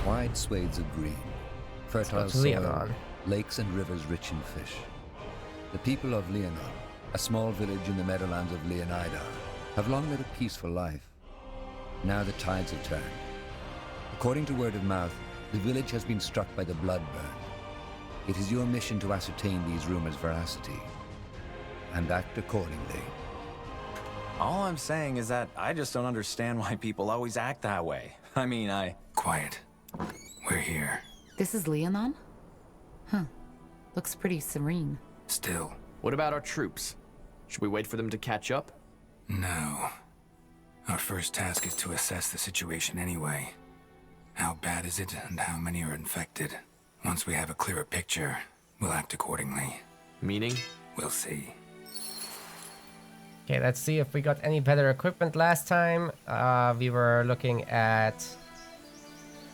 Wide swathes of green, fertile soil, lakes and rivers rich in fish. The people of Liannon, a small village in the meadowlands of Leonida, have long led a peaceful life. Now the tides have turned. According to word of mouth, the village has been struck by the blood burn. It is your mission to ascertain these rumors' veracity and act accordingly. All I'm saying is that I just don't understand why people always act that way. I mean, Quiet. We're here. This is Liannon? Huh. Looks pretty serene. Still. What about our troops? Should we wait for them to catch up? No. Our first task is to assess the situation anyway. How bad is it, and how many are infected? Once we have a clearer picture, we'll act accordingly. Meaning? We'll see. Okay, let's see if we got any better equipment last time. We were looking at...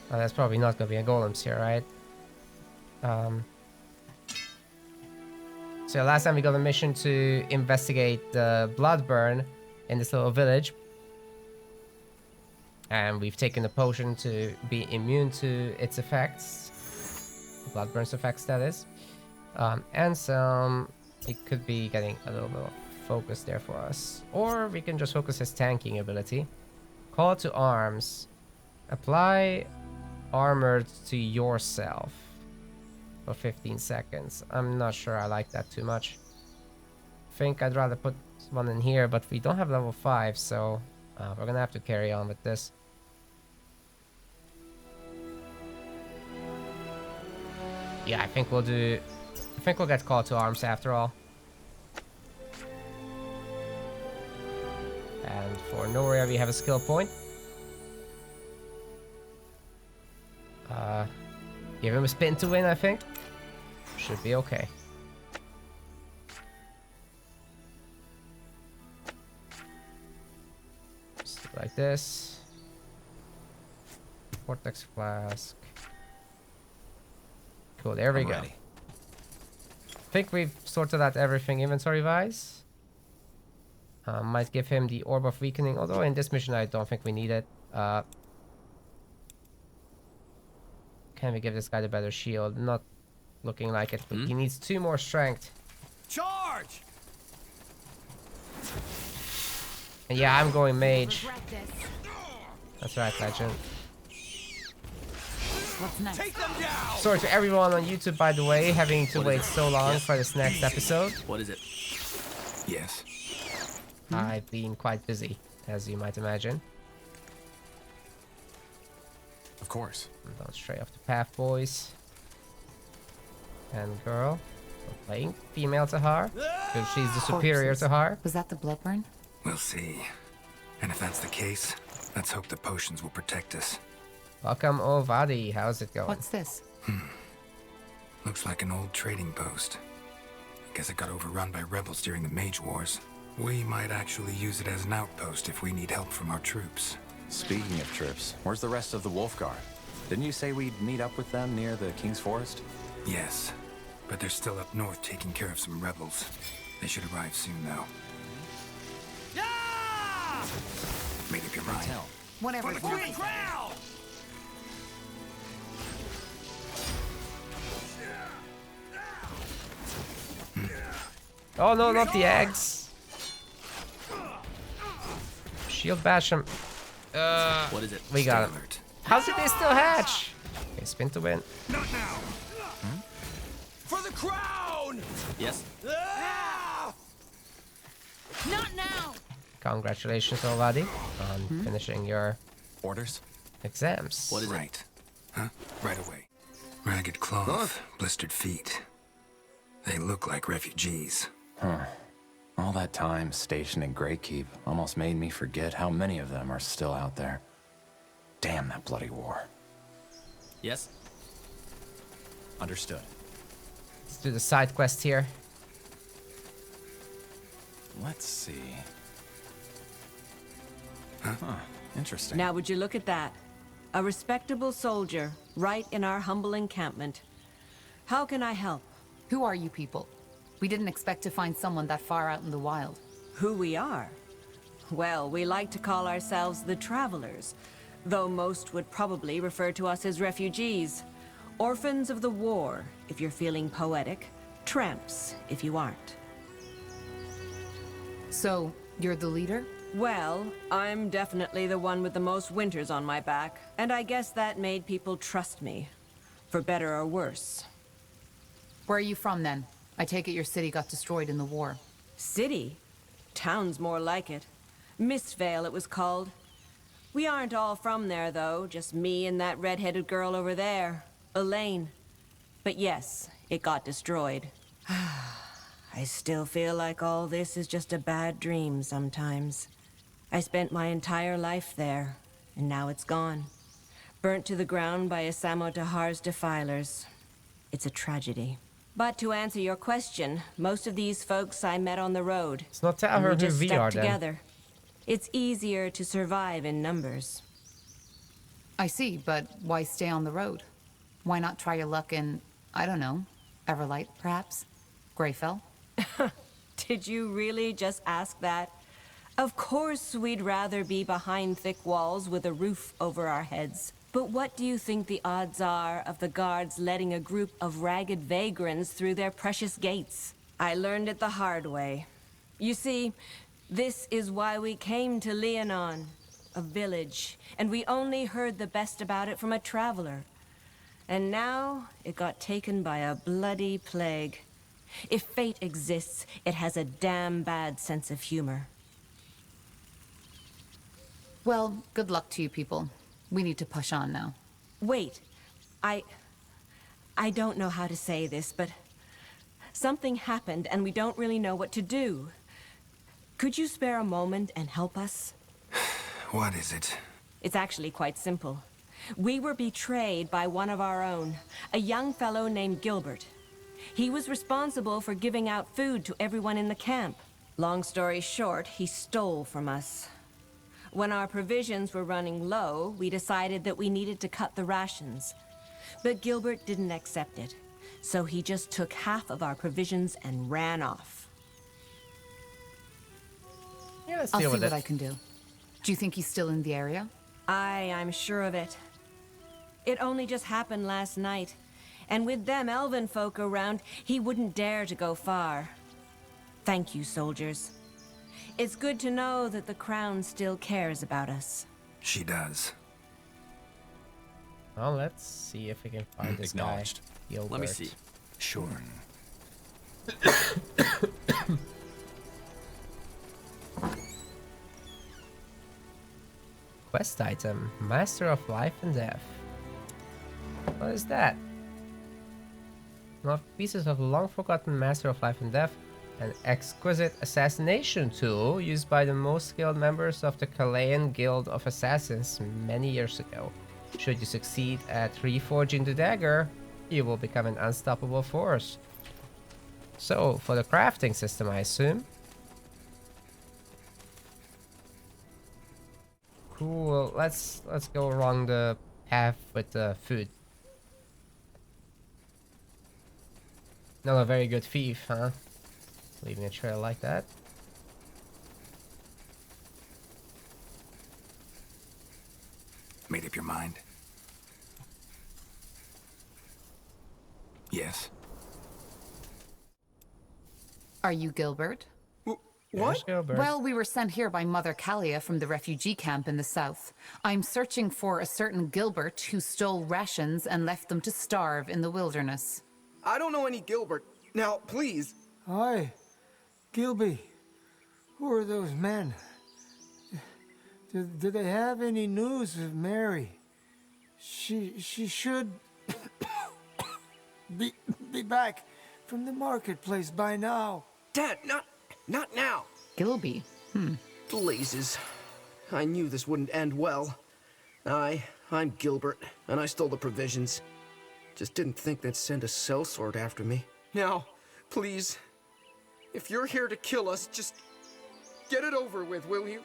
Well, that's probably not going to be a golems here, right? So last time we got a mission to investigate the blood burn in this little village. And we've taken a potion to be immune to its effects. Blood burn's effects, that is. And some... It could be getting a little bit of focus there for us. Or we can just focus his tanking ability. Call to arms. Apply armor to yourself for 15 seconds. I'm not sure I like that too much. I think I'd rather put one in here, but we don't have level 5, so we're gonna have to carry on with this. Yeah, I think we'll get call to arms after all. And for Noria, we have a skill point. Give him a spin to win, I think. Should be okay. Just like this. Vortex flask. Cool, there we go. I think we've sorted out everything inventory-wise. Might give him the Orb of Weakening, although in this mission I don't think we need it. Can we give this guy the better shield? Not looking like it, but he needs 2 more strength. charge! And yeah, I'm going mage. That's right, legend. What's next? Take them down! Sorry to everyone on YouTube, by the way, having to wait so long for this next episode. What is it? Yes. I've been quite busy, as you might imagine. Of course. Don't stray off the path, boys. And girl. We're playing female Tahar, because she's the superior Tahar. Was that the blood burn? We'll see. And if that's the case, let's hope the potions will protect us. Welcome, Ovadi. How's it going? What's this? Looks like an old trading post. I guess it got overrun by rebels during the Mage Wars. We might actually use it as an outpost if we need help from our troops. Speaking of troops, where's the rest of the Wolf Guard? Didn't you say we'd meet up with them near the King's Forest? Yes, but they're still up north taking care of some rebels. They should arrive soon, though. Yeah! Made up your mind. Whatever. For the crowd! Oh no, not the eggs. Shield bash him. What is it? We got him. Alert. How did they still hatch? Okay, spin to win. Not now! For the crown! Yes. Not now. Congratulations, Ovadi, on finishing your Orders? exams. What is it? Right. Huh? Right away. Ragged cloth, blistered feet. They look like refugees. Huh. All that time stationed in Greykeep almost made me forget how many of them are still out there. Damn that bloody war. Yes. Understood. Let's do the side quest here. Let's see. Huh. Interesting. Now would you look at that? A respectable soldier, right in our humble encampment. How can I help? Who are you people? We didn't expect to find someone that far out in the wild. Who we are? Well, we like to call ourselves the Travelers. though most would probably refer to us as refugees. Orphans of the war, if you're feeling poetic. Tramps, if you aren't. So, you're the leader? Well, I'm definitely the one with the most winters on my back, and I guess that made people trust me. For better or worse. Where are you from, then? I take it your city got destroyed in the war. City? Town's more like it. Mistvale, it was called. We aren't all from there, though. Just me and that red-headed girl over there, Elaine. But yes, it got destroyed. I still feel like all this is just a bad dream sometimes. I spent my entire life there, and now it's gone. Burnt to the ground by Asamo Dahar's defilers. It's a tragedy. But to answer your question, most of these folks I met on the road. It's not tell her we who just we stuck are then. together. It's easier to survive in numbers. I see, but why stay on the road? Why not try your luck in, I don't know, Everlight, perhaps? Greyfell? Did you really just ask that? Of course we'd rather be behind thick walls with a roof over our heads. But what do you think the odds are of the guards letting a group of ragged vagrants through their precious gates? I learned it the hard way. You see, this is why we came to Liannon, a village, and we only heard the best about it from a traveler. And now, it got taken by a bloody plague. If fate exists, it has a damn bad sense of humor. Well, good luck to you people. We need to push on now. Wait, I don't know how to say this, but something happened and we don't really know what to do. Could you spare a moment and help us? What is it? It's actually quite simple. We were betrayed by one of our own, a young fellow named Gilbert. He was responsible for giving out food to everyone in the camp. Long story short, he stole from us. When our provisions were running low, we decided that we needed to cut the rations. But Gilbert didn't accept it, so he just took half of our provisions and ran off. Yeah, let's I'll deal see with what it. I can do. Do you think he's still in the area? I'm sure of it. It only just happened last night. And with them Elven folk around, he wouldn't dare to go far. Thank you, soldiers. It's good to know that the Crown still cares about us. She does. Well, let's see if we can find this guy. Acknowledged. Gilbert. Let me see. Sure. Quest item, Master of Life and Death. What is that? Not pieces of long-forgotten Master of Life and Death, an exquisite assassination tool used by the most skilled members of the Kalayan Guild of Assassins many years ago. Should you succeed at reforging the dagger, you will become an unstoppable force. So, for the crafting system, I assume. Cool. Let's go along the path with the food. Not a very good thief, huh? Leaving a trail like that. Made up your mind? Yes. Are you Gilbert? There's Gilbert. Well, we were sent here by Mother Kalia from the refugee camp in the south. I'm searching for a certain Gilbert who stole rations and left them to starve in the wilderness. I don't know any Gilbert. Now, please. Hi, Gilby. Who are those men? Do they have any news of Mary? She should be back from the marketplace by now. Dad, not now. Gilby? Blazes. I knew this wouldn't end well. I'm Gilbert, and I stole the provisions. Just didn't think they'd send a sellsword after me. Now, please, if you're here to kill us, just get it over with, will you?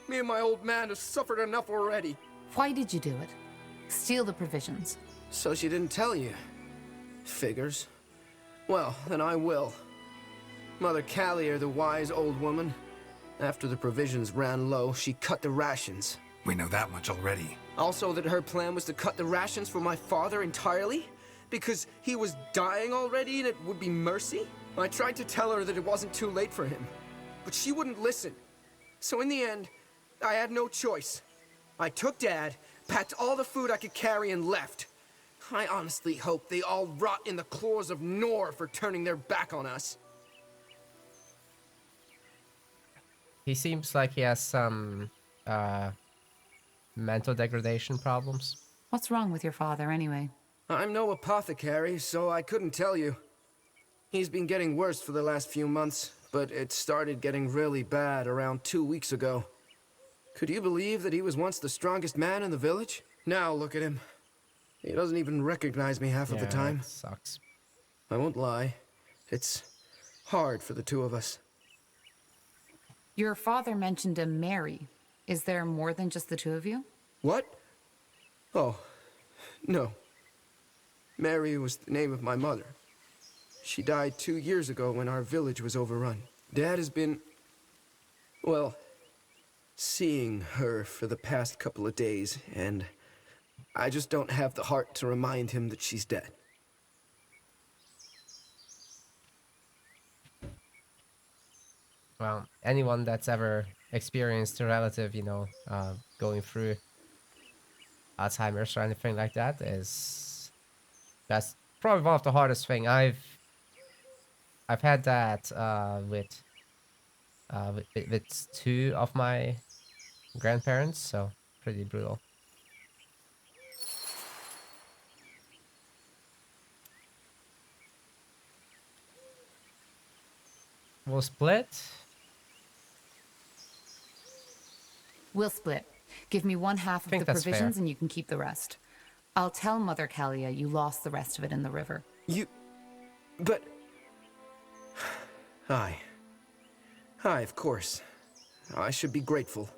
Me and my old man have suffered enough already. Why did you do it? Steal the provisions. So she didn't tell you. Figures. Well, then I will. Mother Callier, the wise old woman. After the provisions ran low, she cut the rations. We know that much already. Also that her plan was to cut the rations for my father entirely? Because he was dying already and it would be mercy? I tried to tell her that it wasn't too late for him, but she wouldn't listen. So in the end, I had no choice. I took Dad, packed all the food I could carry and left. I honestly hope they all rot in the claws of Nor for turning their back on us. He seems like he has some mental degradation problems. What's wrong with your father, anyway? I'm no apothecary, so I couldn't tell you. He's been getting worse for the last few months, but it started getting really bad around 2 weeks ago. Could you believe that he was once the strongest man in the village? Now look at him. He doesn't even recognize me half of the time. That sucks. I won't lie. It's hard for the two of us. Your father mentioned a Mary. Is there more than just the two of you? What? Oh, no. Mary was the name of my mother. She died 2 years ago when our village was overrun. Dad has been, well, seeing her for the past couple of days, and I just don't have the heart to remind him that she's dead. Well, anyone that's ever experienced a relative, you know, going through Alzheimer's or anything like that that's probably one of the hardest thing. I've had that with two of my grandparents, so pretty brutal. We'll split. We'll split. Give me one half of the provisions and you can keep the rest. I'll tell Mother Kalia you lost the rest of it in the river. But... Hi, of course. I should be grateful.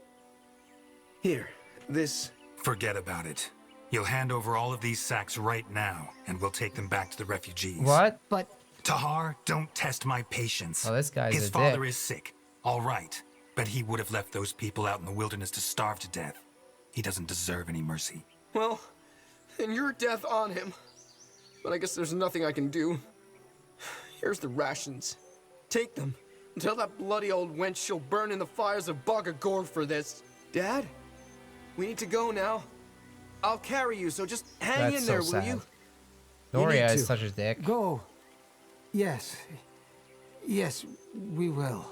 Here, this... Forget about it. You'll hand over all of these sacks right now, and we'll take them back to the refugees. What? But... Tahar, don't test my patience. Oh, this guy's His father is sick, all right. But he would have left those people out in the wilderness to starve to death. He doesn't deserve any mercy. Well, then your death on him. But I guess there's nothing I can do. Here's the rations. Take them. And tell that bloody old wench she'll burn in the fires of Bogagor for this. Dad? We need to go now. I'll carry you, so just hang in there, will you? Noria is such a dick. Go. Yes. Yes, we will.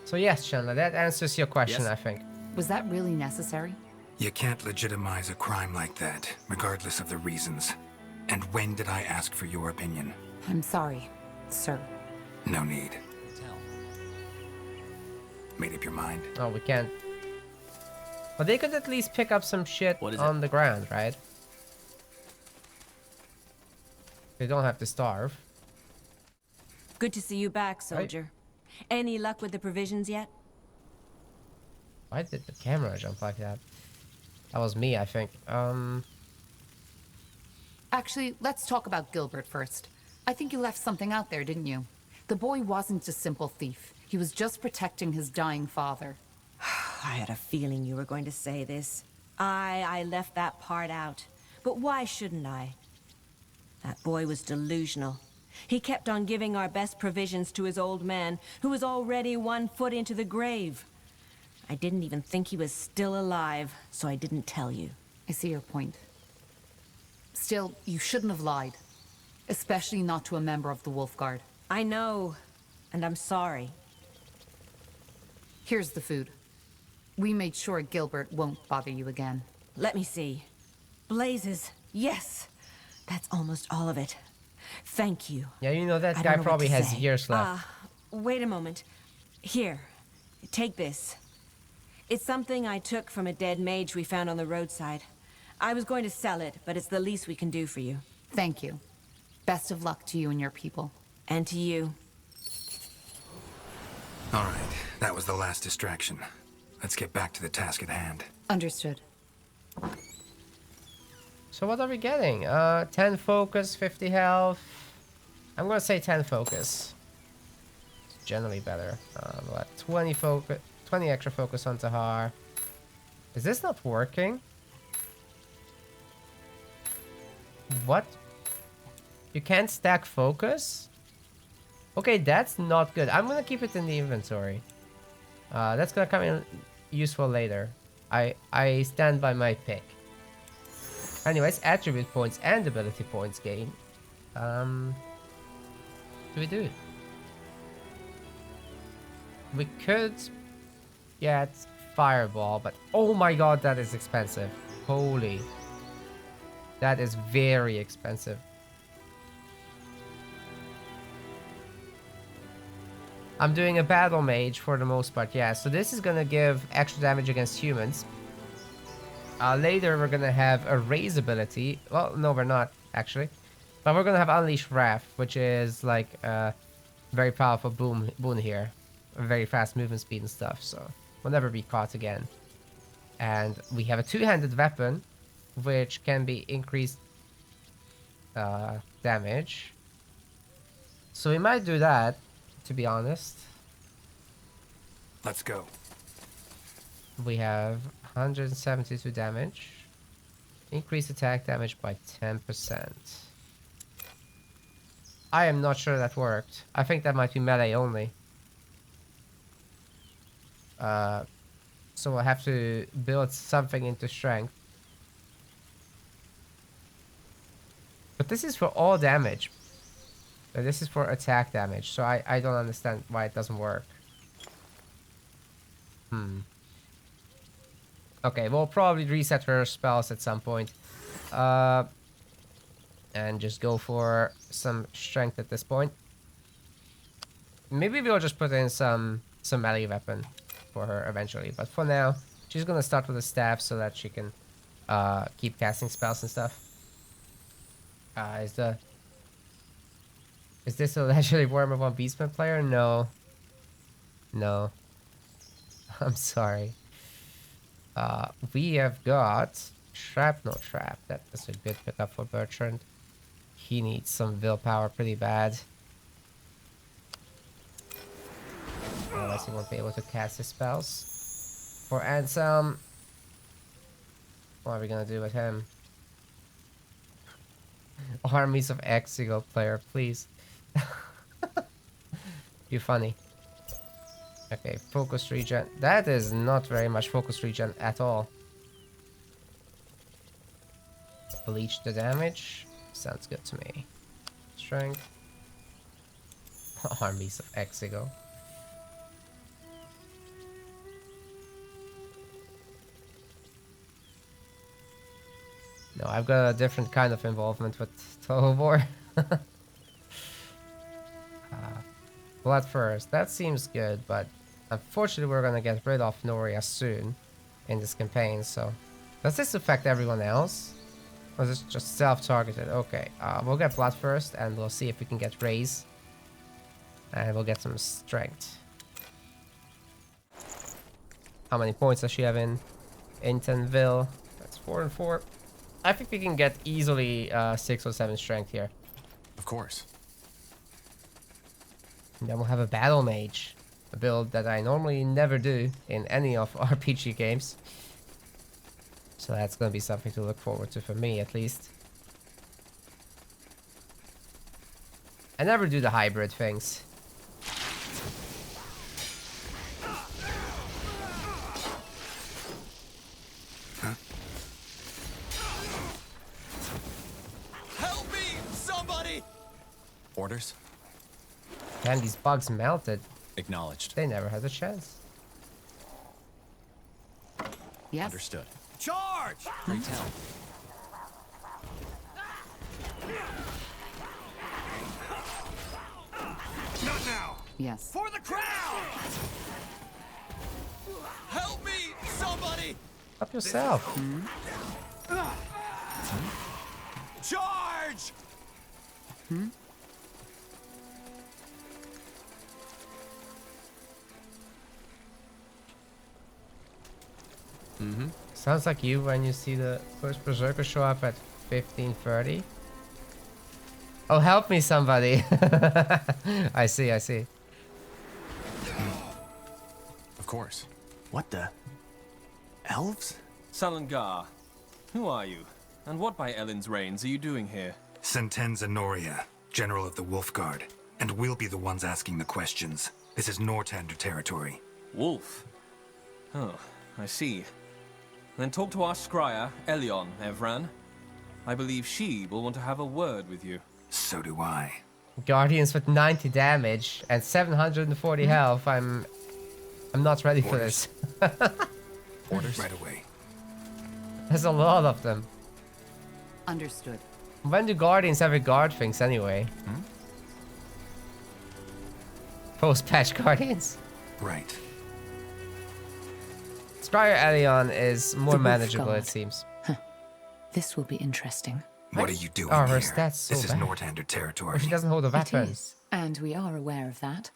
So yes, Chandler, that answers your question, Yes. I think. Was that really necessary? You can't legitimize a crime like that, regardless of the reasons. And when did I ask for your opinion? I'm sorry, sir. No need. Made up your mind? Oh, we can't. But they could at least pick up some shit on the ground, right? They don't have to starve. Good to see you back, soldier. Any luck with the provisions yet? Why did the camera jump like that? That was me, I think. Actually, let's talk about Gilbert first. I think you left something out there, didn't you? The boy wasn't a simple thief. He was just protecting his dying father. I had a feeling you were going to say this. I left that part out. But why shouldn't I? That boy was delusional. He kept on giving our best provisions to his old man, who was already 1 foot into the grave. I didn't even think he was still alive, so I didn't tell you. I see your point. Still, you shouldn't have lied. Especially not to a member of the Wolf Guard. I know, and I'm sorry. Here's the food. We made sure Gilbert won't bother you again. Let me see. Blazes, yes! That's almost all of it. Thank you. Yeah, you know, that guy probably has years left. Wait a moment. Here, take this. It's something I took from a dead mage we found on the roadside. I was going to sell it, but it's the least we can do for you. Thank you. Best of luck to you and your people. And to you. All right, that was the last distraction. Let's get back to the task at hand. Understood. So what are we getting? 10 focus, 50 health. I'm gonna say 10 focus. It's generally better. We'll have 20 focus, 20 extra focus on Tahar. Is this not working? What? You can't stack focus? Okay, that's not good. I'm gonna keep it in the inventory. That's gonna come in useful later. I stand by my pick. Anyways, attribute points and ability points gain. Do we do it? We could get fireball, but oh my god, that is expensive. Holy. That is very expensive. I'm doing a battle mage for the most part, yeah. So this is gonna give extra damage against humans. Later we're gonna have a raise ability. Well, no, we're not actually. But we're gonna have Unleash Wrath, which is like a very powerful boon here. A very fast movement speed and stuff, so we'll never be caught again. And we have a two-handed weapon, which can be increased damage. So we might do that, to be honest. Let's go. We have 172 damage. Increase attack damage by 10%. I am not sure that worked. I think that might be melee only. So we'll have to build something into strength. But this is for all damage. This is for attack damage, so I don't understand why it doesn't work. Okay, we'll probably reset her spells at some point. And just go for some strength at this point. Maybe we'll just put in some melee weapon for her eventually. But for now, she's gonna start with a staff so that she can keep casting spells and stuff. Is this a legendary Worm of One Beastman player? No. No. I'm sorry. We have got Shrapnel Trap. That is a good pickup for Bertrand. He needs some willpower pretty bad. Otherwise he won't be able to cast his spells. For Ansem, what are we gonna do with him? Armies of Exigo player, please. You're funny. Okay, focus regen. That is not very much focus regen at all. Bleach the damage. Sounds good to me. Strength. Armies of Exigo. No, I've got a different kind of involvement with Total War. Blood first. That seems good, but unfortunately we're gonna get rid of Noria soon in this campaign, so... Does this affect everyone else? Or is it just self-targeted? Okay, we'll get blood first, and we'll see if we can get raise. And we'll get some strength. How many points does she have in Intonville? That's 4 and 4. I think we can get easily 6 or 7 strength here. Of course. And then we'll have a battle mage. A build that I normally never do in any of RPG games. So that's gonna be something to look forward to for me, at least. I never do the hybrid things. Huh? Help me, somebody! Orders? Man, these bugs melted. Acknowledged. They never had a chance. Yes. Understood. Charge! Great tell. Not now! Yes. For the crowd! Help me, somebody! Help yourself. Charge! Sounds like you when you see the first Berserker show up at 15:30. Oh, help me, somebody. I see, I see. Of course. What the? elves? Salangar, who are you? And what by Ellen's reigns are you doing here? Sentenza Noria, General of the Wolf Guard. And we'll be the ones asking the questions. This is Nortander territory. Wolf? Oh, I see. Then talk to our scryer, Liannon, Evran. I believe she will want to have a word with you. So do I. Guardians with 90 damage and 740 health. I'm not ready for this. Orders right away. There's a lot of them. Understood. When do Guardians ever guard things anyway? Post-patch Guardians. Right. Scryer Liannon is more The Wolf manageable, Guard. it seems. This will be interesting. What are you doing Oh, her here? stats so This is bad. Nortander territory. She doesn't hold a It weapon. is, and we are aware of that.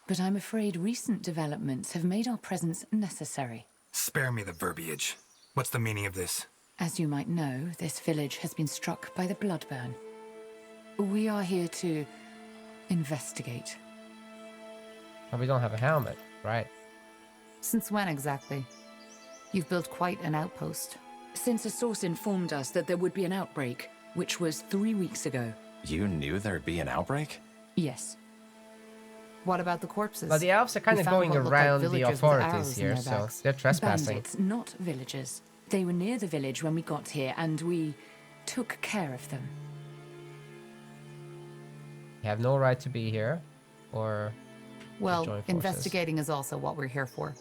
But I'm afraid recent developments have made our presence necessary. Spare me the verbiage. What's the meaning of this? As you might know, this village has been struck by the Bloodburn. We are here to investigate. Oh, we don't have a helmet, right? Since when exactly? You've built quite an outpost. Since a source informed us that there would be an outbreak, which was 3 weeks ago. You knew there'd be an outbreak? Yes. What about the corpses? Well, the elves are kind We of found going what looked like around the villagers with authorities arrows in here, their so backs. they're trespassing. Bandits, not villagers. They were near the village when we got here, and we took care of them. You have no right to be here, or Well, join forces. investigating is also what we're here for.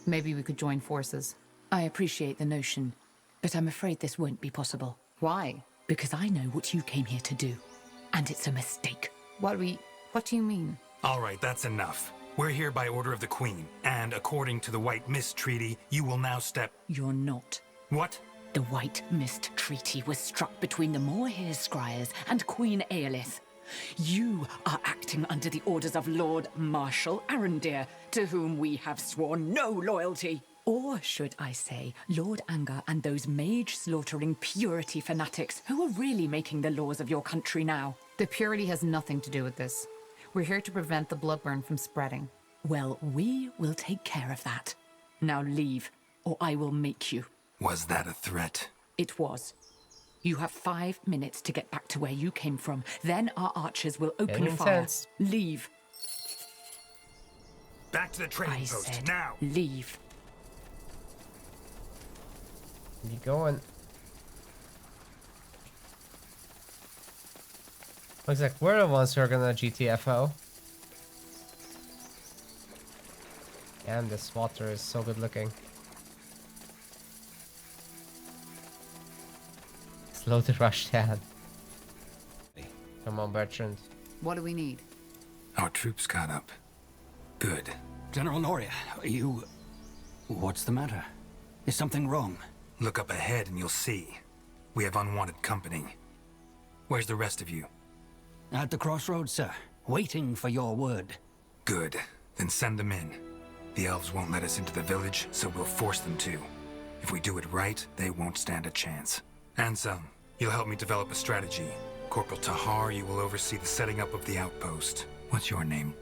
Maybe we could join forces. I appreciate the notion, but I'm afraid this won't be possible. Why? Because I know what you came here to do, and it's a mistake. What do you mean? All right, that's enough. We're here by order of the Queen, and according to the White Mist Treaty, you will now step... You're not. What? The White Mist Treaty was struck between the Moorhere Scryers and Queen Aelith. You are acting under the orders of Lord Marshal Arendir, to whom we have sworn no loyalty. Or should I say, Lord Anger and those mage-slaughtering purity fanatics who are really making the laws of your country now. The purity has nothing to do with this. We're here to prevent the bloodburn from spreading. Well, we will take care of that. Now leave, or I will make you. Was that a threat? It was. You have 5 minutes to get back to where you came from. Then our archers will open Getting fire. intense. Leave. Back to the trading I post, said now! leave. you going? Looks like we're the ones who are gonna GTFO. And this water is so good looking. Slow to rush down. Come on, Bertrand. What do we need? Our troops got up. Good. General Noria, you... What's the matter? Is something wrong? Look up ahead and you'll see. We have unwanted company. Where's the rest of you? At the crossroads, sir. Waiting for your word. Good. Then send them in. The elves won't let us into the village, so we'll force them to. If we do it right, they won't stand a chance. Ansem, you'll help me develop a strategy. Corporal Tahar, you will oversee the setting up of the outpost. What's your name?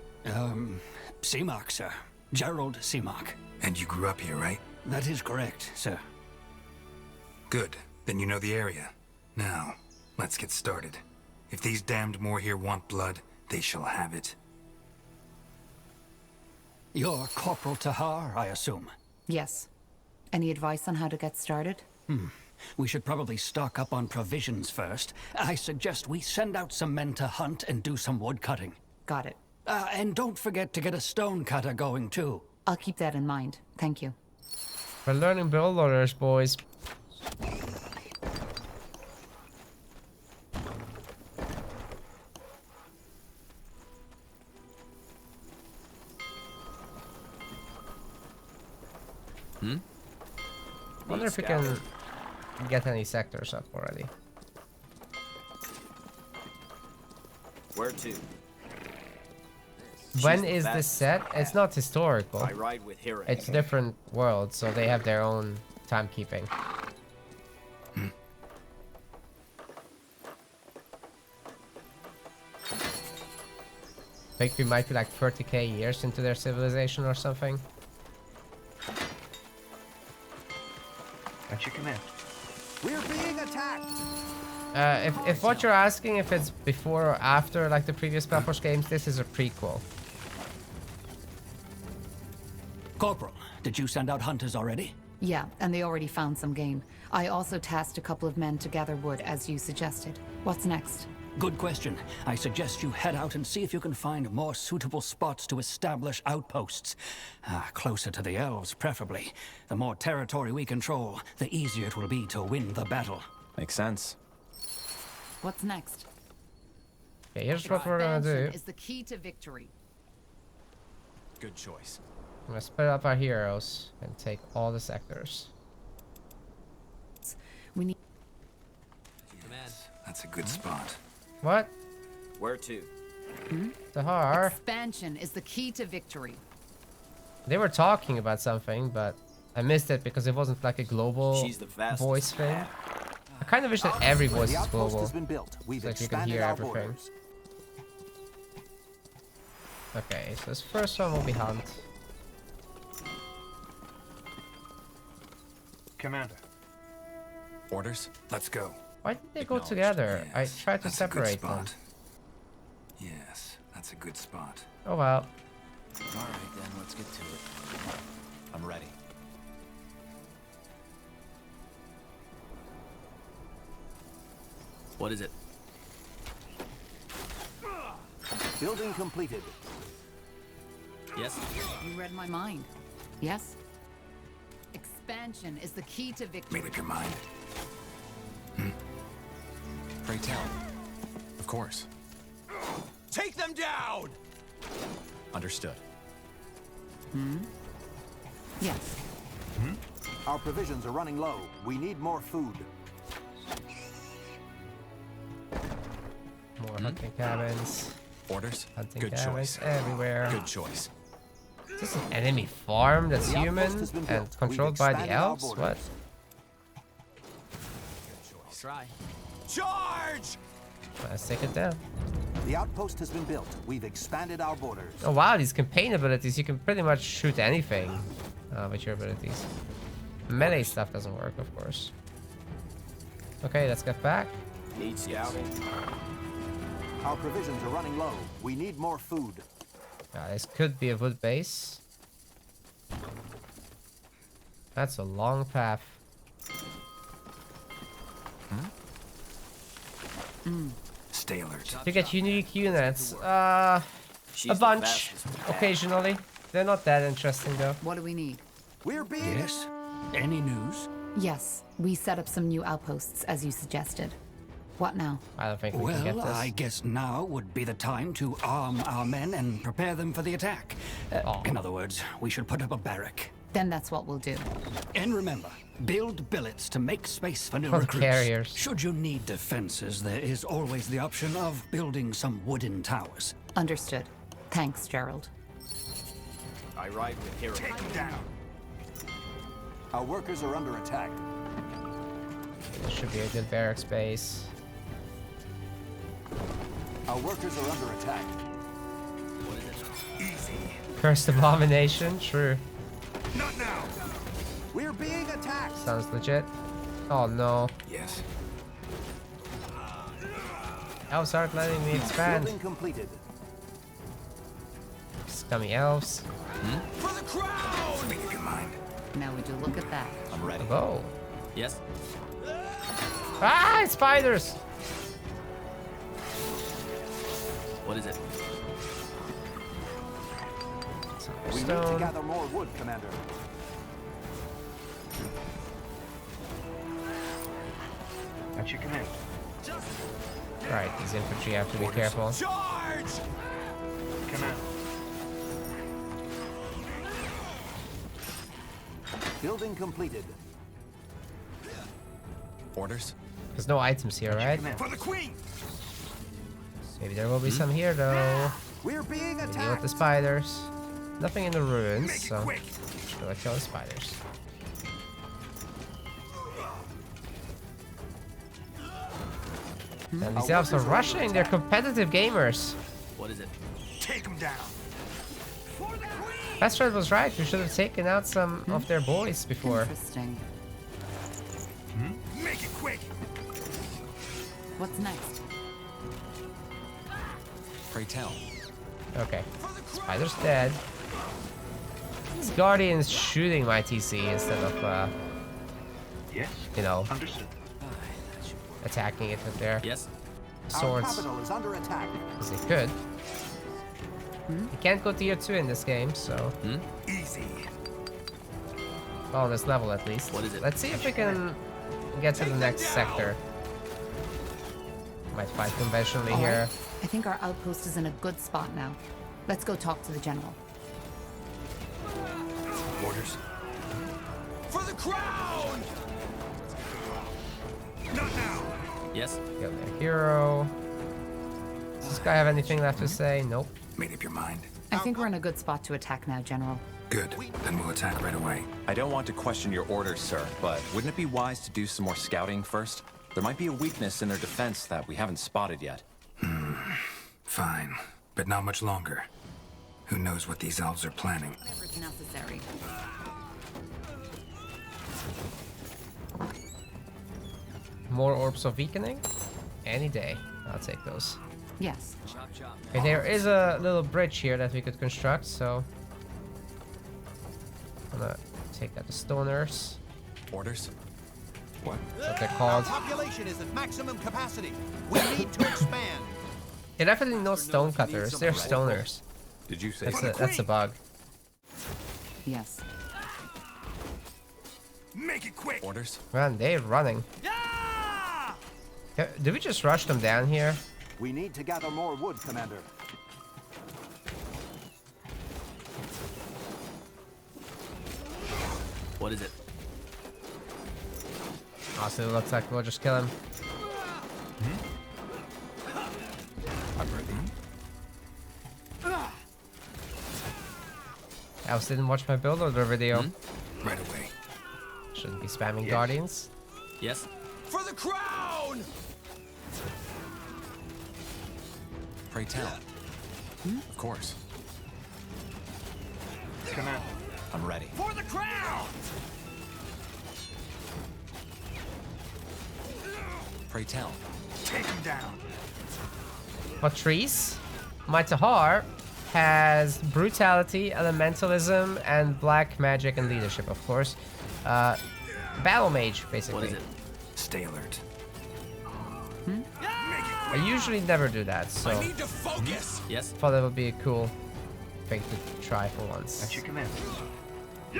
Seamark, sir. Gerald Seamark. And you grew up here, right? That is correct, sir. Good. Then you know the area. Now, let's get started. If these damned Moorhere want blood, they shall have it. You're Corporal Tahar, I assume? Yes. Any advice on how to get started? We should probably stock up on provisions first. I suggest we send out some men to hunt and do some wood cutting. Got it. And don't forget to get a stone cutter going, too. I'll keep that in mind. Thank you. We're learning build orders, boys. Wonder if we can get any sectors up already. Where to? When is this set? It's not historical. I ride with Hira. It's different worlds, so they have their own timekeeping. Think we might be like 30k years into their civilization or something. At your command. We're being attacked! If what you're asking if it's before or after like the previous SpellForce games, this is a prequel. Corporal, did you send out hunters already? Yeah, and they already found some game. I also tasked a couple of men to gather wood, as you suggested. What's next? Good question. I suggest you head out and see if you can find more suitable spots to establish outposts. Closer to the elves, preferably. The more territory we control, the easier it will be to win the battle. Makes sense. What's next? Okay, here's what we're gonna do. Expansion is the key to victory. Good choice. I'm gonna split up our heroes and take all the sectors. We need. That's a good spot. What? Where to? Sahar. Expansion is the key to victory. They were talking about something, but I missed it because it wasn't like a global voice thing. I kind of wish that every voice is global, so that you can hear everything. Okay, so this first one will be Hunt. Commander. Orders? Let's go. Why did they go together? Yes, I tried to that's a good separate them. spot. Yes, that's a good spot. Oh well. Alright then, let's get to it. I'm ready. What is it? Building completed. Yes? You read my mind. Yes? Expansion is the key to victory. Made up your mind. Pray tell. Of course. Take them down! Understood. Yes. Our provisions are running low. We need more food. More hunting cabins. Orders? Hunting Good cabins choice. everywhere. Good choice. Is this an enemy farm that's human and controlled by the elves? What? I'll try. Charge! Let's take it down. The outpost has been built. We've expanded our borders. Oh wow, these campaign abilities, you can pretty much shoot anything with your abilities. Melee stuff doesn't work, of course. Okay, let's get back. Need scouting. Our provisions are running low. We need more food. This could be a wood base. That's a long path. Stay alert. To get unique units, a bunch, occasionally. They're not that interesting though. What do we need? We're being... Yes? Any news? Yes, we set up some new outposts, as you suggested. What now? I don't think we can get Well, this. I guess now would be the time to arm our men and prepare them for the attack. In other words, we should put up a barrack. Then that's what we'll do. And remember, build billets to make space for new Oh, recruits. carriers. Should you need defenses, there is always the option of building some wooden towers. Understood. Thanks, Gerald. I ride with hero. Take them down! Our workers are under attack. This should be a good barracks base. Our workers are under attack. What is it? Easy. Cursed abomination, true. Not now! We're being attacked! Sounds legit. Oh no. Yes. Elves aren't letting me expand. Building completed. Scummy elves. For the crowd! Make up your mind. Now would you look at that? I'm ready. Oh. Yes? Ah, spiders! What is it? We need to gather more wood, Commander. At your command. Right, these infantry have to be careful. Charge! Command. Building completed. Orders? There's no items here, right? For the queen! Maybe there will be some here though. We're being We deal with attacked. the spiders. Nothing in the ruins, Make it so quick. gotta kill the spiders. And these elves are rushing, they're competitive gamers. What is it? Take them down! For the queen! Bestred was right, we should have taken out some of their boys before. Interesting. What's next? Pray tell. Okay. Spider's dead. This Guardian's shooting my TC instead of, Yes. you know, Understood. attacking it with their swords. Our capital is under attack. Because they could. You can't go tier 2 in this game, so... Easy. Well, on this level at least. What is it? Let's see if we can get to the next sector. Might fight conventionally All here. right. I think our outpost is in a good spot now. Let's go talk to the general. Orders. For the crown! Not now. Yes. Kill their hero. Does this guy have anything left to say? Nope. Made up your mind? I think we're in a good spot to attack now, General. Good. Then we'll attack right away. I don't want to question your orders, sir, but wouldn't it be wise to do some more scouting first? There might be a weakness in their defense that we haven't spotted yet. Fine. But not much longer. Who knows what these elves are planning? Whatever's necessary. More orbs of weakening? Any day. I'll take those. Yes. Okay, there is a little bridge here that we could construct, so... I'm gonna take out the stoners. Orders? What? That's what they're called. Our population is at maximum capacity. We need to expand. They're definitely not stonecutters, they're stoners. Did you say That's a bug. Yes. Make it quick. Orders? Man, they're running. Did we just rush them down here? We need to gather more wood, Commander. What is it? Also, it looks like we'll just kill him. I'm ready. Else didn't watch my build order video. Right away. Shouldn't be spamming guardians. Yes. For the crown! Pray tell. Of course. Command. I'm ready. For the crown! Pray tell. Take him down. Patrice, my Tahar, has brutality, elementalism, and black magic and leadership, of course. Battle mage, basically. What is it? Stay alert. I usually never do that, so I need to focus. Yes. thought that would be a cool thing to try for once. That's your command. I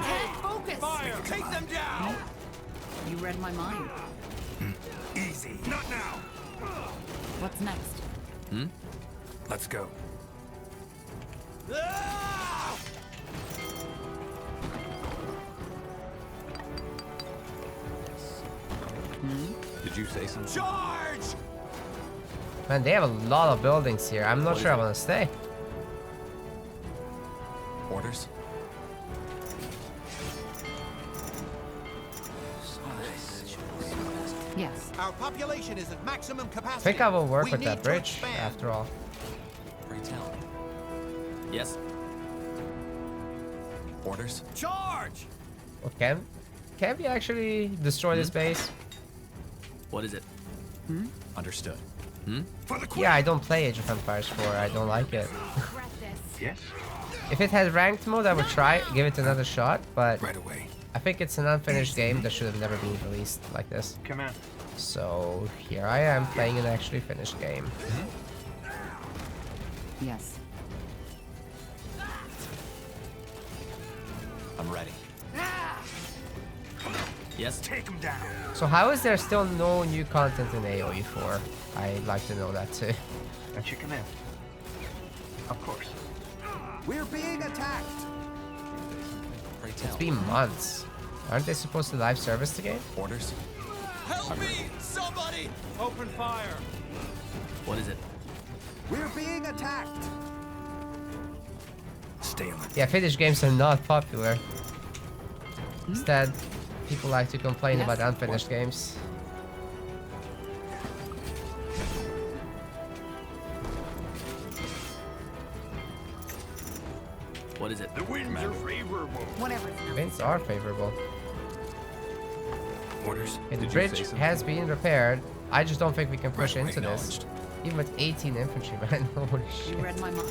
can't focus! Fire! Take them down! You read my mind. Easy. Not now. What's next? Let's go. Ah! Did you say something? Charge! Man, they have a lot of buildings here. I'm not sure I want to stay. Orders? Yes. Our population is at maximum I capacity. think I will work We with need that to bridge, expand. after all. Pray tell. Yes. Orders? Charge! Okay. Can we actually destroy this base? What is it? Understood. For the queen. Yeah, I don't play Age of Empires 4. I don't like it. Yes. If it had ranked mode, I would try, give it another shot, but Right away. I think it's an unfinished game that should have never been released like this. Command. So here I am playing an actually finished game. Yes. I'm ready. Yes. Take him down. So how is there still no new content in AoE 4? I'd like to know that too. That's your command. Of course. We're being attacked. Pray tell. It's been months. Aren't they supposed to live service the game? Orders? Help me! Somebody! Open fire. What is it? We're being attacked. Stay alert. Yeah, finished games are not popular. Instead, people like to complain Yes. about unfinished games. What is it? The winds are favorable. Whatever's Winds are favorable. Orders. Okay, the bridge has been repaired. I just don't think we can push into this. Acknowledged. Even with 18 infantrymen. Holy shit. You read my mind.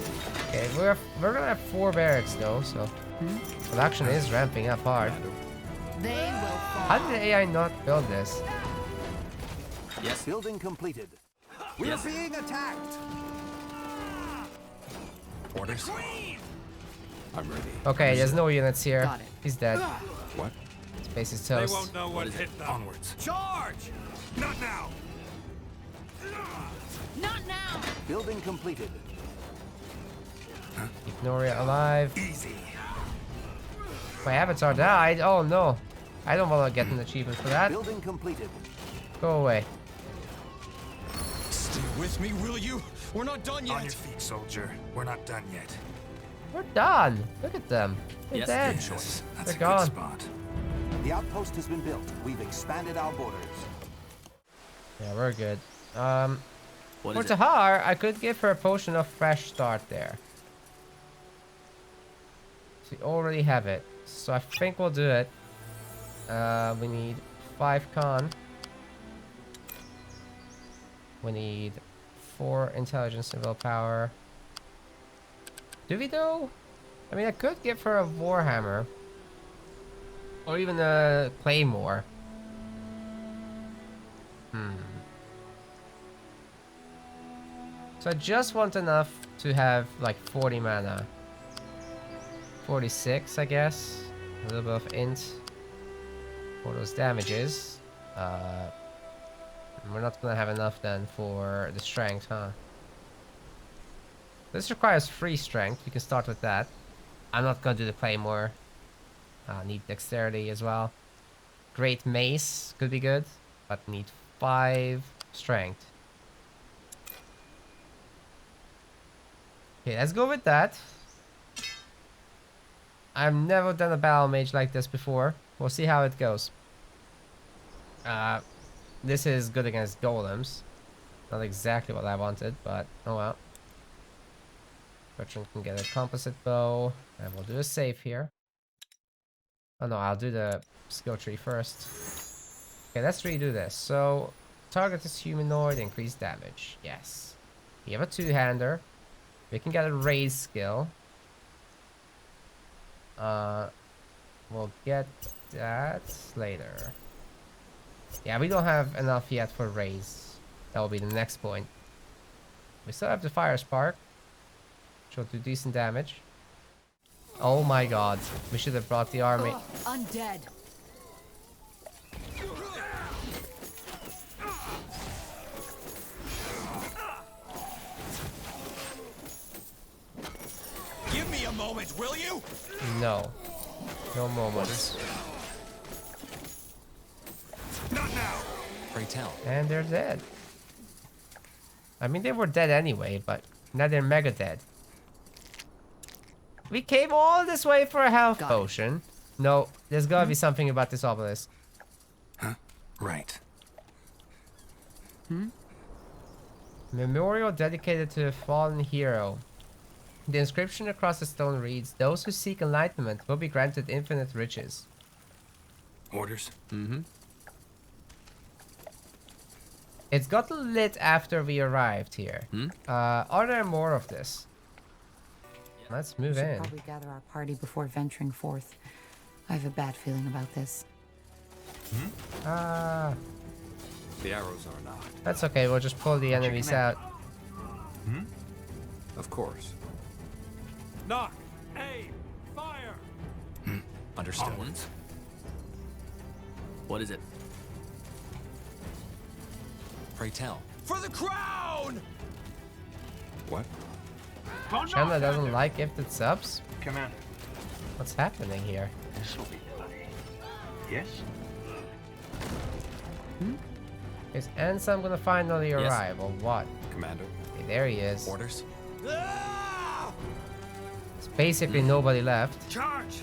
Okay, we're gonna have 4 barracks though, so production is ramping up hard. They will fall. How did the AI not build this? Yes. Building completed. We're being attacked. Orders. I'm ready. Okay, there's no units here. Got it. He's dead. What? Space is They toast. won't know what hit them. Onwards. Charge! Not now! Not now. Building completed. Keep Noria alive. Easy. My avatar died. Oh no. I don't want to get an achievement for that. Building completed. Go away. Stay with me, will you? We're not done yet. On your feet, soldier. We're not done yet. We're done. Look at them. They're dead. Good choice. That's They're a gone. good spot. The outpost has been built. We've expanded our borders. Yeah, we're good. What For is it? Tahar, I could give her a potion of fresh start there. She already have it. So I think we'll do it. We need 5 con. We need 4 intelligence and willpower. Do we though? I mean, I could give her a warhammer. Or even a claymore. So I just want enough to have like 40 mana. 46, I guess. A little bit of int for those damages. We're not gonna have enough then for the strength, huh? This requires 3 strength. We can start with that. I'm not gonna do the claymore. Need dexterity as well. Great mace could be good, but need 5 strength. Okay, let's go with that. I've never done a battle mage like this before. We'll see how it goes. This is good against golems. Not exactly what I wanted, but oh well. Bertrand can get a composite bow, and we'll do a save here. Oh no, I'll do the skill tree first. Okay, let's redo this. So, target is humanoid, increase damage. Yes. We have a 2-hander. We can get a raise skill. We'll get that later. Yeah, we don't have enough yet for raise. That will be the next point. We still have the fire spark, which will do decent damage. Oh my god, we should have brought the army. Undead. Give me a moment, will you? No. No moments. Not now. Pray tell. And they're dead. I mean, they were dead anyway, but now they're mega dead. We came all this way for a health potion. No, there's gotta be something about this obelisk. Huh? Right. Memorial dedicated to a fallen hero. The inscription across the stone reads, "Those who seek enlightenment will be granted infinite riches." Orders? It's got lit after we arrived here. Are there more of this? Let's move We should in. probably gather our party before venturing forth. I have a bad feeling about this. Ah, The arrows are not. that's okay. We'll just pull the enemies out. Of course. Knock! Aim! Fire! Understood. Onwards. What is it? Pray tell. For the crown! What? Chandler doesn't like gifted subs? Commander. What's happening here? This will be bloody. Yes? Is Ansem gonna finally Yes. arrive or what? Commander. Okay, there he is. Orders? It's basically nobody left. Charge!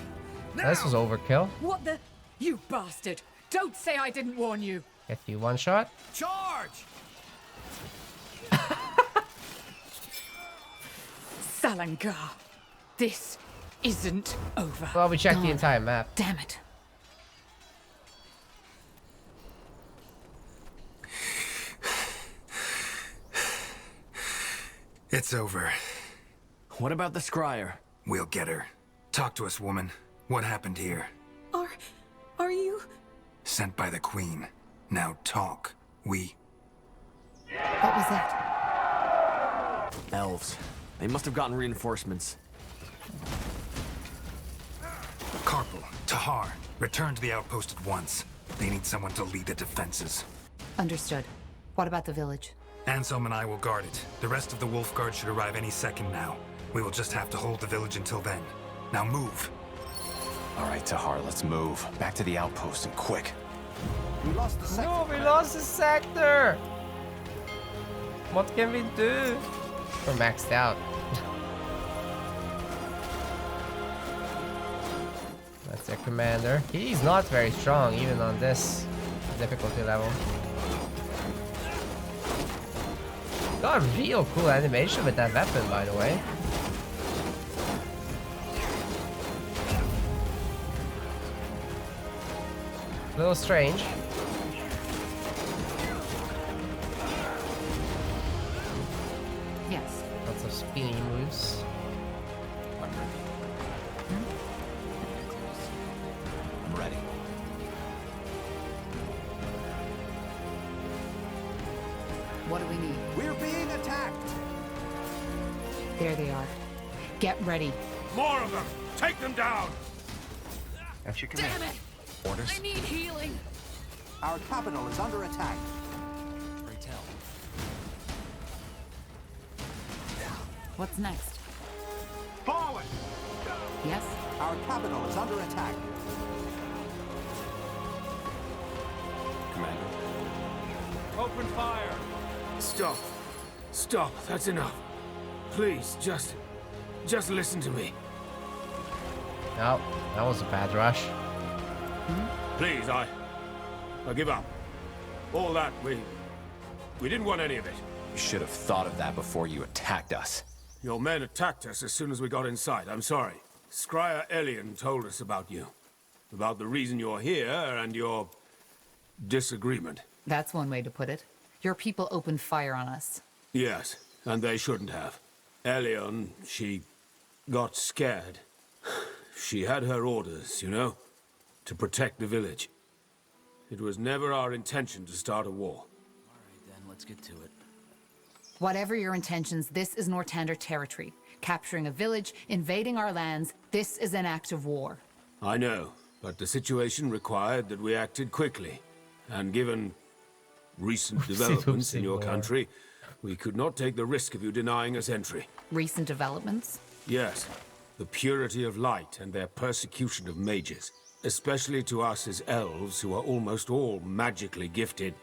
This was overkill. What the? You bastard! Don't say I didn't warn you! Get you one shot. Charge! Salangar, this isn't over. Well, we checked the entire map. Damn it. It's over. What about the scryer? We'll get her. Talk to us, woman. What happened here? Are you... Sent by the Queen. Now talk. What was that? Elves. They must have gotten reinforcements. Corporal, Tahar, return to the outpost at once. They need someone to lead the defenses. Understood. What about the village? Anselm and I will guard it. The rest of the Wolf Guard should arrive any second now. We will just have to hold the village until then. Now move. All right, Tahar, let's move. Back to the outpost and quick. We lost the sector. No, we lost the sector! What can we do? We're maxed out. That's their commander. He's not very strong, even on this difficulty level. Got a real cool animation with that weapon, by the way. A little strange. Yes. Lots of spinny moves. I'm ready. What do we need? We're being attacked! There they are. Get ready. More of them! Take them down! That's your command. Damn it! Orders? I need healing. Our capital is under attack. Pray tell. What's next? Forward! Yes? Our capital is under attack. Commander. Open fire! Stop. Stop. That's enough. Please, just listen to me. No, that was a bad rush. Please, I give up. All that, we didn't want any of it. You should have thought of that before you attacked us. Your men attacked us as soon as we got inside. I'm sorry. Scryer Liannon told us about you. About the reason you're here and your disagreement. That's one way to put it. Your people opened fire on us. Yes, and they shouldn't have. Liannon, she got scared. She had her orders, you know, to protect the village. It was never our intention to start a war. All right, then, let's get to it. Whatever your intentions, this is Northander territory. Capturing a village, invading our lands, this is an act of war. I know, but the situation required that we acted quickly. And given recent developments in your country, we could not take the risk of you denying us entry. Recent developments? Yes, the purity of light and their persecution of mages. Especially to us as elves, who are almost all magically gifted.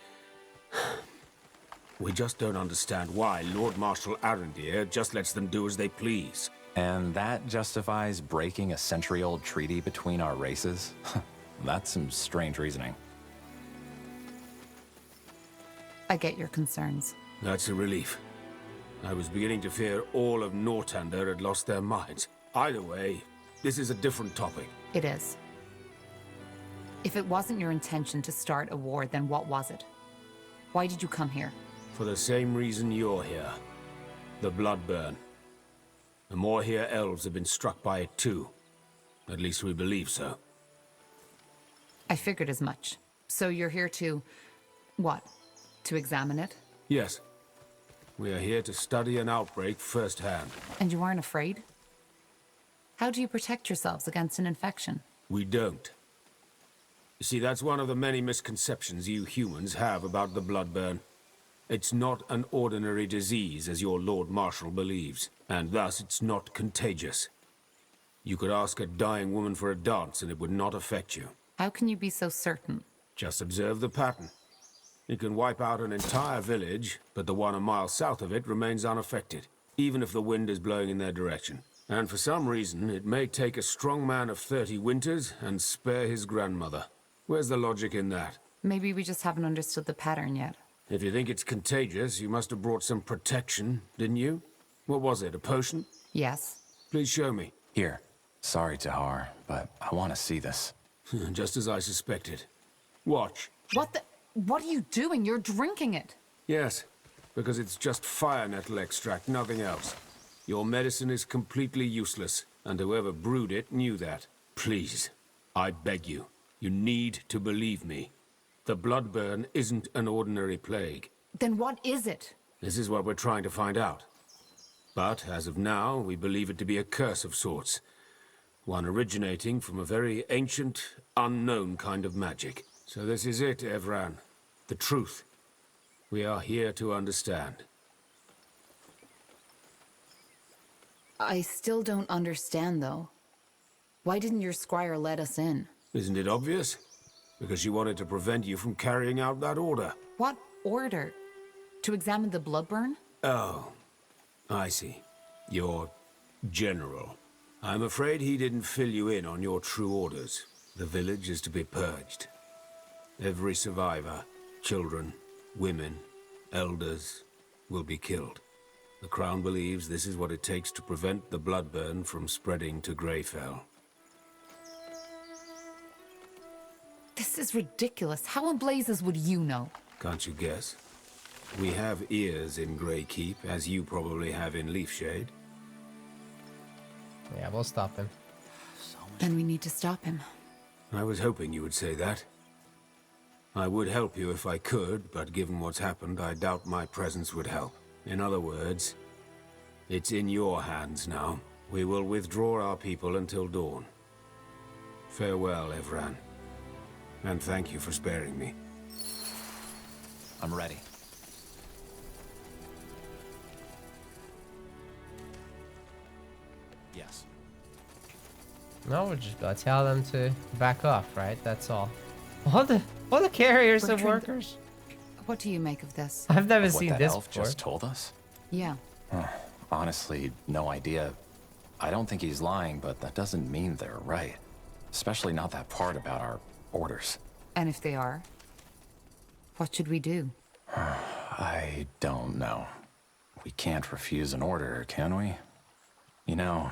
We just don't understand why Lord Marshal Arendir just lets them do as they please. And that justifies breaking a century-old treaty between our races? That's some strange reasoning. I get your concerns. That's a relief. I was beginning to fear all of Northander had lost their minds. Either way, this is a different topic. It is. If it wasn't your intention to start a war, then what was it? Why did you come here? For the same reason you're here. The Bloodburn. The Moorhere elves have been struck by it too. At least we believe so. I figured as much. So you're here to... what? To examine it? Yes. We are here to study an outbreak firsthand. And you aren't afraid? How do you protect yourselves against an infection? We don't. You see, that's one of the many misconceptions you humans have about the Bloodburn. It's not an ordinary disease, as your Lord Marshal believes, and thus it's not contagious. You could ask a dying woman for a dance and it would not affect you. How can you be so certain? Just observe the pattern. It can wipe out an entire village, but the one a mile south of it remains unaffected, even if the wind is blowing in their direction. And for some reason, it may take a strong man of 30 winters and spare his grandmother. Where's the logic in that? Maybe we just haven't understood the pattern yet. If you think it's contagious, you must have brought some protection, didn't you? What was it, a potion? Yes. Please show me. Here. Sorry, Tahar, but I want to see this. Just as I suspected. Watch. What are you doing? You're drinking it. Yes. because it's just fire nettle extract, nothing else. Your medicine is completely useless, and whoever brewed it knew that. Please, I beg you, you need to believe me. The bloodburn isn't an ordinary plague. Then what is it? This is what we're trying to find out. But, as of now, we believe it to be a curse of sorts. One originating from a very ancient, unknown kind of magic. So this is it, Evran. The truth. We are here to understand. I still don't understand, though. Why didn't your squire let us in? Isn't it obvious? Because she wanted to prevent you from carrying out that order. What order? To examine the bloodburn? Oh, I see. Your general. I'm afraid he didn't fill you in on your true orders. The village is to be purged. Every survivor, children, women, elders, will be killed. The Crown believes this is what it takes to prevent the bloodburn from spreading to Greyfell. This is ridiculous. How in blazes would you know? Can't you guess? We have ears in Greykeep, as you probably have in Leafshade. Yeah, we'll stop him. Then we need to stop him. I was hoping you would say that. I would help you if I could, but given what's happened, I doubt my presence would help. In other words, it's in your hands now. We will withdraw our people until dawn. Farewell, Evran. And thank you for sparing me. I'm ready. Yes. No, we're just gonna tell them to back off, right? That's all. All the carriers of workers. What do you make of this? I've never What seen that this elf before. just told us? Yeah. Honestly, no idea. I don't think he's lying, but that doesn't mean they're right. Especially not that part about our orders. And if they are, what should we do? I don't know. We can't refuse an order, can we? You know,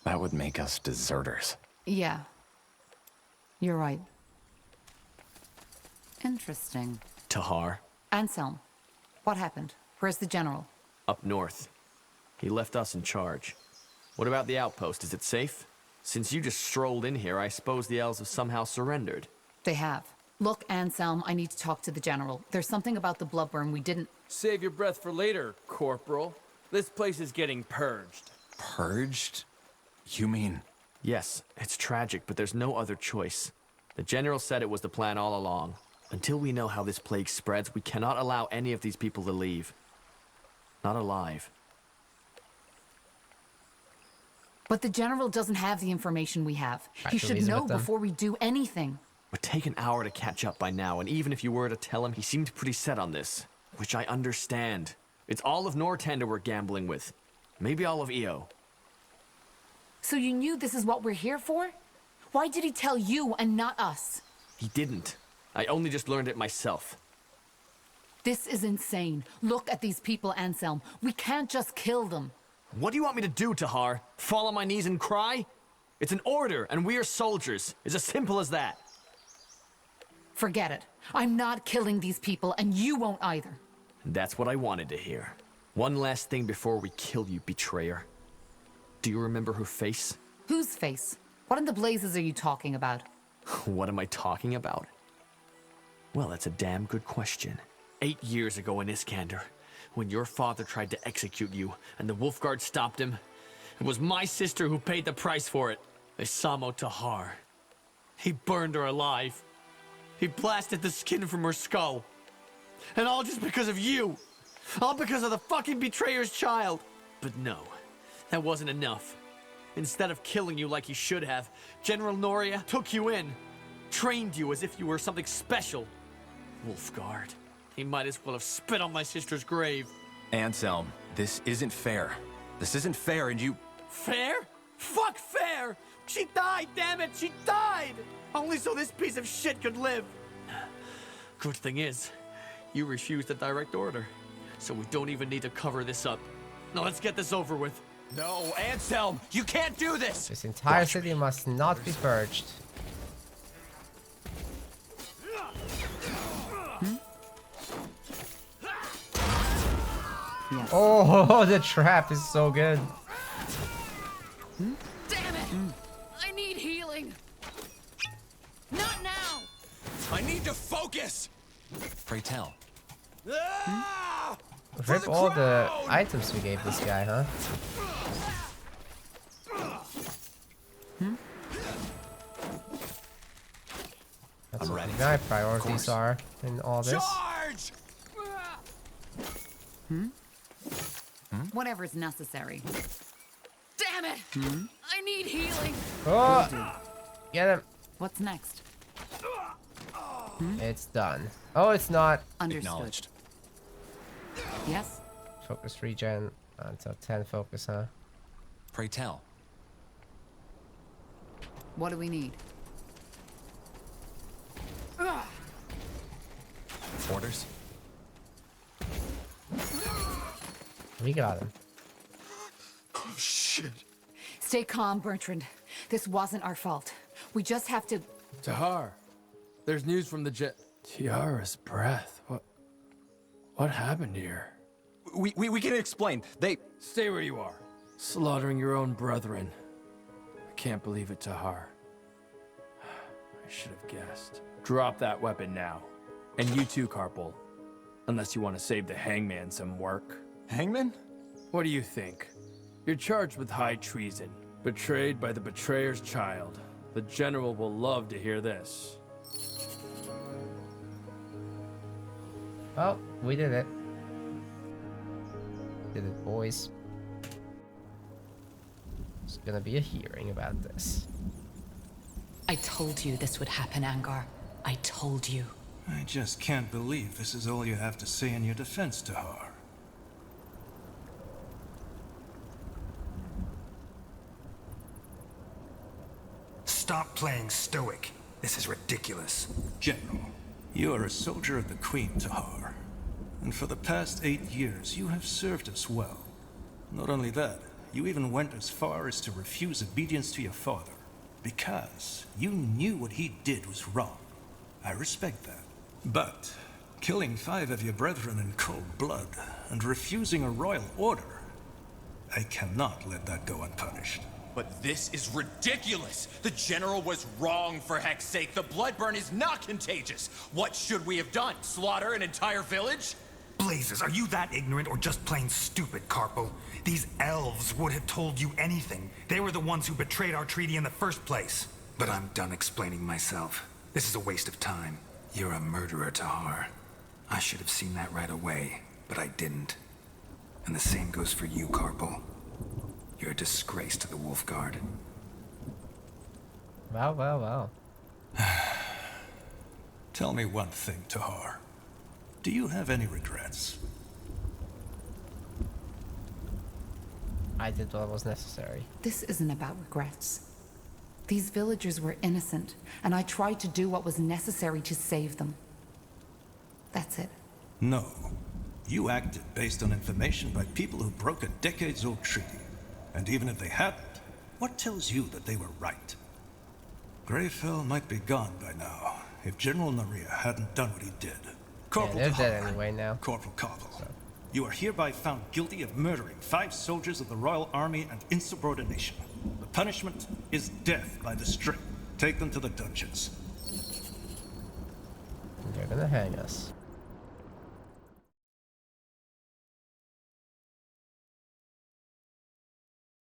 that would make us deserters. Yeah. You're right. Interesting. Tahar. Anselm, what happened? Where's the general? Up north. He left us in charge. What about the outpost? Is it safe? Since you just strolled in here, I suppose the elves have somehow surrendered. They have. Look, Anselm, I need to talk to the general. There's something about the bloodburn we didn't... Save your breath for later, Corporal. This place is getting purged. Purged? You mean... Yes, it's tragic, but there's no other choice. The general said it was the plan all along. Until we know how this plague spreads, we cannot allow any of these people to leave. Not alive. But the general doesn't have the information we have. He should know before we do anything. Would take an hour to catch up by now, and even if you were to tell him, he seemed pretty set on this. Which I understand. It's all of Northander we're gambling with. Maybe all of EO. So you knew this is what we're here for? Why did he tell you and not us? He didn't. I only just learned it myself. This is insane. Look at these people, Anselm. We can't just kill them. What do you want me to do, Tahar? Fall on my knees and cry? It's an order, and we are soldiers. It's as simple as that. Forget it. I'm not killing these people, and you won't either. That's what I wanted to hear. One last thing before we kill you, betrayer. Do you remember her face? Whose face? What in the blazes are you talking about? What am I talking about? Well, that's a damn good question. 8 years ago in Iskander, when your father tried to execute you and the Wolfguard stopped him, it was my sister who paid the price for it. Isamo Tahar. He burned her alive. He blasted the skin from her skull. And all just because of you. All because of the fucking betrayer's child. But no, that wasn't enough. Instead of killing you like he should have, General Noria took you in. Trained you as if you were something special. Wolfguard. He might as well have spit on my sister's grave. Anselm, this isn't fair. This isn't fair, and you... Fair? Fuck fair! She died, damn it! She died! Only so this piece of shit could live. Good thing is, you refused a direct order. So we don't even need to cover this up. Now let's get this over with. No, Anselm! You can't do this! This entire city must not be purged. Yes. Oh, the trap is so good. Damn it! I need healing. Not now. I need to focus. Pray tell. Rip all the items we gave this guy, huh? That's what my priorities are in all this. Charge! Whatever's necessary. Damn it! I need healing. Oh! Get him. What's next? It's done. Oh, it's not. Understood. Yes? Focus regen until 10 focus, huh? Pray tell. What do we need? Orders? We got him. Oh, shit. Stay calm, Bertrand. This wasn't our fault. We just have to... Tahar, there's news from the jet. Tiara's breath. What happened here? We can explain. They... Stay where you are. Slaughtering your own brethren. I can't believe it, Tahar. I should have guessed. Drop that weapon now. And you too, Carpal. Unless you want to save the hangman some work. Hangman? What do you think? You're charged with high treason. Betrayed by the betrayer's child. The general will love to hear this. Well, we did it. Did it, boys. There's gonna be a hearing about this. I told you this would happen, Angar. I told you. I just can't believe this is all you have to say in your defense, Tahar. Stop playing stoic. This is ridiculous. General, you are a soldier of the Queen, Tahar. And for the past 8 years, you have served us well. Not only that, you even went as far as to refuse obedience to your father. Because you knew what he did was wrong. I respect that. But killing 5 of your brethren in cold blood and refusing a royal order, I cannot let that go unpunished. But this is ridiculous! The General was wrong, for heck's sake. The bloodburn is not contagious. What should we have done? Slaughter an entire village? Blazes, are you that ignorant or just plain stupid, Carpal? These elves would have told you anything. They were the ones who betrayed our treaty in the first place. But I'm done explaining myself. This is a waste of time. You're a murderer, Tahar. I should have seen that right away, but I didn't. And the same goes for you, Carpal. You're a disgrace to the Wolfguard. Wow, wow, wow. Tell me one thing, Tahar. Do you have any regrets? I did what was necessary. This isn't about regrets. These villagers were innocent, and I tried to do what was necessary to save them. That's it. No. You acted based on information by people who broke a decades-old treaty. And even if they hadn't, what tells you that they were right? Greyfell might be gone by now, if General Naria hadn't done what he did. Corporal they're Tahar, dead anyway now. Corporal Carpal, you are hereby found guilty of murdering 5 soldiers of the Royal Army and insubordination. The punishment is death by the string. Take them to the dungeons. They're gonna hang us.